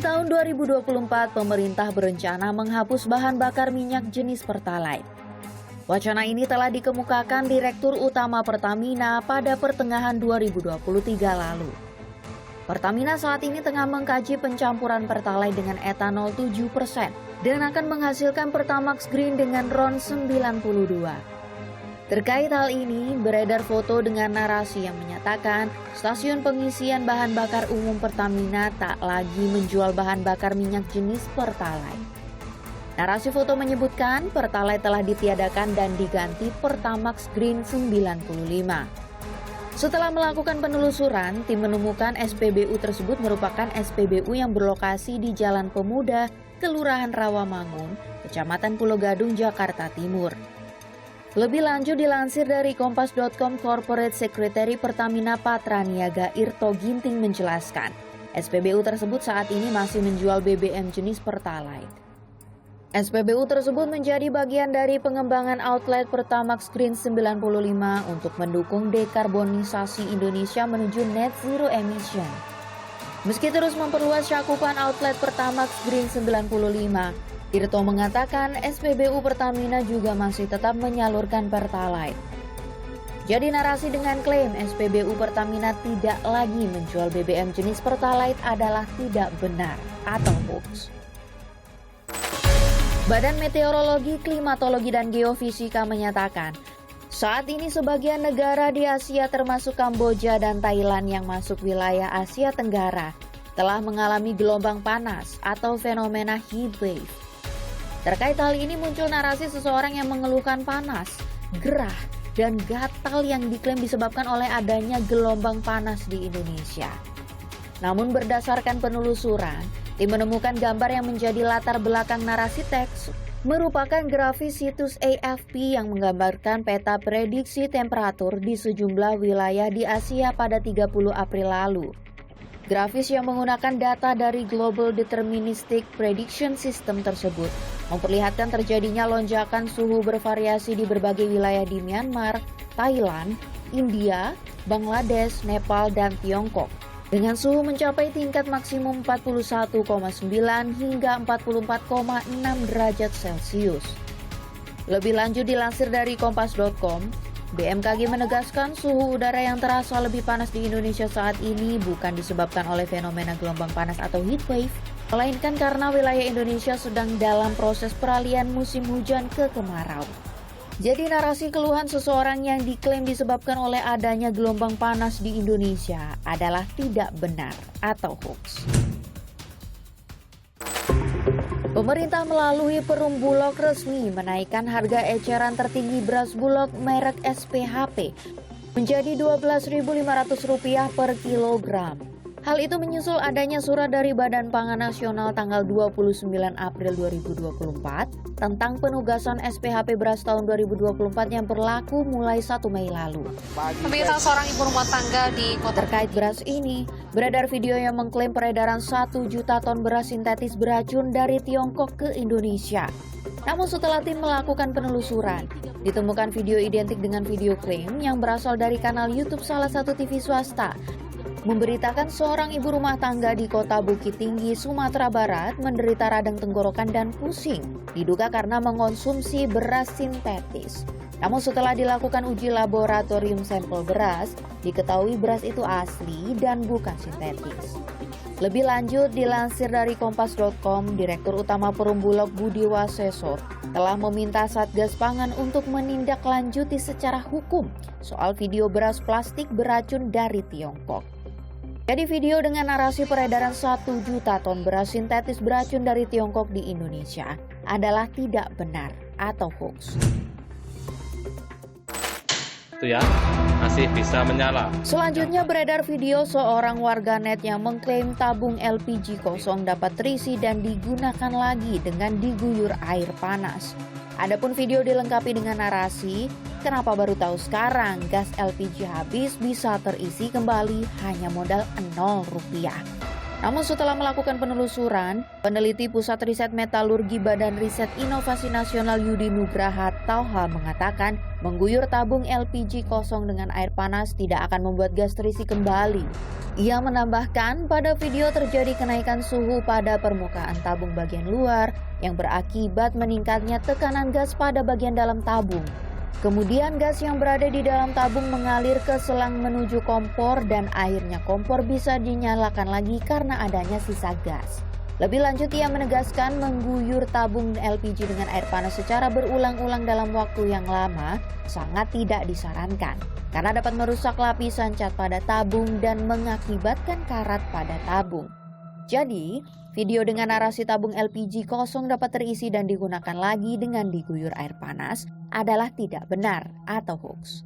tahun 2024, pemerintah berencana menghapus bahan bakar minyak jenis Pertalite. Wacana ini telah dikemukakan Direktur Utama Pertamina pada pertengahan 2023 lalu. Pertamina saat ini tengah mengkaji pencampuran Pertalite dengan etanol 7% dan akan menghasilkan Pertamax Green dengan RON 92. Terkait hal ini, beredar foto dengan narasi yang menyatakan stasiun pengisian bahan bakar umum Pertamina tak lagi menjual bahan bakar minyak jenis Pertalite. Narasi foto menyebutkan Pertalite telah ditiadakan dan diganti Pertamax Green 95. Setelah melakukan penelusuran, tim menemukan SPBU tersebut merupakan SPBU yang berlokasi di Jalan Pemuda, Kelurahan Rawamangun, Kecamatan Pulau Gadung, Jakarta Timur. Lebih lanjut dilansir dari Kompas.com, Corporate Secretary Pertamina Patraniaga Irto Ginting menjelaskan, SPBU tersebut saat ini masih menjual BBM jenis Pertalite. SPBU tersebut menjadi bagian dari pengembangan outlet Pertamax Green 95 untuk mendukung dekarbonisasi Indonesia menuju net zero emission. Meski terus memperluas cakupan outlet Pertamax Green 95, Irto mengatakan SPBU Pertamina juga masih tetap menyalurkan Pertalite. Jadi narasi dengan klaim SPBU Pertamina tidak lagi menjual BBM jenis Pertalite adalah tidak benar atau hoax. Badan Meteorologi, Klimatologi, dan Geofisika menyatakan, saat ini sebagian negara di Asia termasuk Kamboja dan Thailand yang masuk wilayah Asia Tenggara telah mengalami gelombang panas atau fenomena heat wave. Terkait hal ini muncul narasi seseorang yang mengeluhkan panas, gerah, dan gatal yang diklaim disebabkan oleh adanya gelombang panas di Indonesia. Namun berdasarkan penelusuran, tim menemukan gambar yang menjadi latar belakang narasi teks merupakan grafis situs AFP yang menggambarkan peta prediksi temperatur di sejumlah wilayah di Asia pada 30 April lalu. Grafis yang menggunakan data dari Global Deterministic Prediction System tersebut memperlihatkan terjadinya lonjakan suhu bervariasi di berbagai wilayah di Myanmar, Thailand, India, Bangladesh, Nepal, dan Tiongkok, dengan suhu mencapai tingkat maksimum 41,9 hingga 44,6 derajat Celcius. Lebih lanjut dilansir dari Kompas.com, BMKG menegaskan suhu udara yang terasa lebih panas di Indonesia saat ini bukan disebabkan oleh fenomena gelombang panas atau heat wave, melainkan karena wilayah Indonesia sedang dalam proses peralihan musim hujan ke kemarau. Jadi narasi keluhan seseorang yang diklaim disebabkan oleh adanya gelombang panas di Indonesia adalah tidak benar atau hoax. Pemerintah melalui Perum Bulog resmi menaikkan harga eceran tertinggi beras Bulog merek SPHP menjadi Rp12.500 per kilogram. Hal itu menyusul adanya surat dari Badan Pangan Nasional tanggal 29 April 2024 tentang penugasan SPHP beras tahun 2024 yang berlaku mulai 1 Mei lalu. Pemirsa, seorang ibu rumah tangga di kota terkait beras ini, beredar video yang mengklaim peredaran 1 juta ton beras sintetis beracun dari Tiongkok ke Indonesia. Namun setelah tim melakukan penelusuran, ditemukan video identik dengan video klaim yang berasal dari kanal YouTube salah satu TV swasta, memberitakan seorang ibu rumah tangga di kota Bukit Tinggi, Sumatera Barat menderita radang tenggorokan dan pusing, diduga karena mengonsumsi beras sintetis. Namun setelah dilakukan uji laboratorium sampel beras, diketahui beras itu asli dan bukan sintetis. Lebih lanjut dilansir dari Kompas.com, Direktur Utama Perum Bulog Budi Waseso telah meminta Satgas Pangan untuk menindaklanjuti secara hukum soal video beras plastik beracun dari Tiongkok. Jadi video dengan narasi peredaran 1 juta ton beras sintetis beracun dari Tiongkok di Indonesia adalah tidak benar atau hoax. Itu ya, masih bisa menyala. Selanjutnya beredar video seorang warganet yang mengklaim tabung LPG kosong dapat terisi dan digunakan lagi dengan diguyur air panas. Adapun video dilengkapi dengan narasi, kenapa baru tahu sekarang gas LPG habis bisa terisi kembali hanya modal Rp0. Namun setelah melakukan penelusuran, peneliti Pusat Riset Metalurgi Badan Riset Inovasi Nasional Yudi Nugraha Tauha mengatakan mengguyur tabung LPG kosong dengan air panas tidak akan membuat gas terisi kembali. Ia menambahkan pada video terjadi kenaikan suhu pada permukaan tabung bagian luar yang berakibat meningkatnya tekanan gas pada bagian dalam tabung. Kemudian gas yang berada di dalam tabung mengalir ke selang menuju kompor dan akhirnya kompor bisa dinyalakan lagi karena adanya sisa gas. Lebih lanjut ia menegaskan mengguyur tabung LPG dengan air panas secara berulang-ulang dalam waktu yang lama sangat tidak disarankan karena dapat merusak lapisan cat pada tabung dan mengakibatkan karat pada tabung. Jadi, video dengan narasi tabung LPG kosong dapat terisi dan digunakan lagi dengan diguyur air panas adalah tidak benar atau hoax.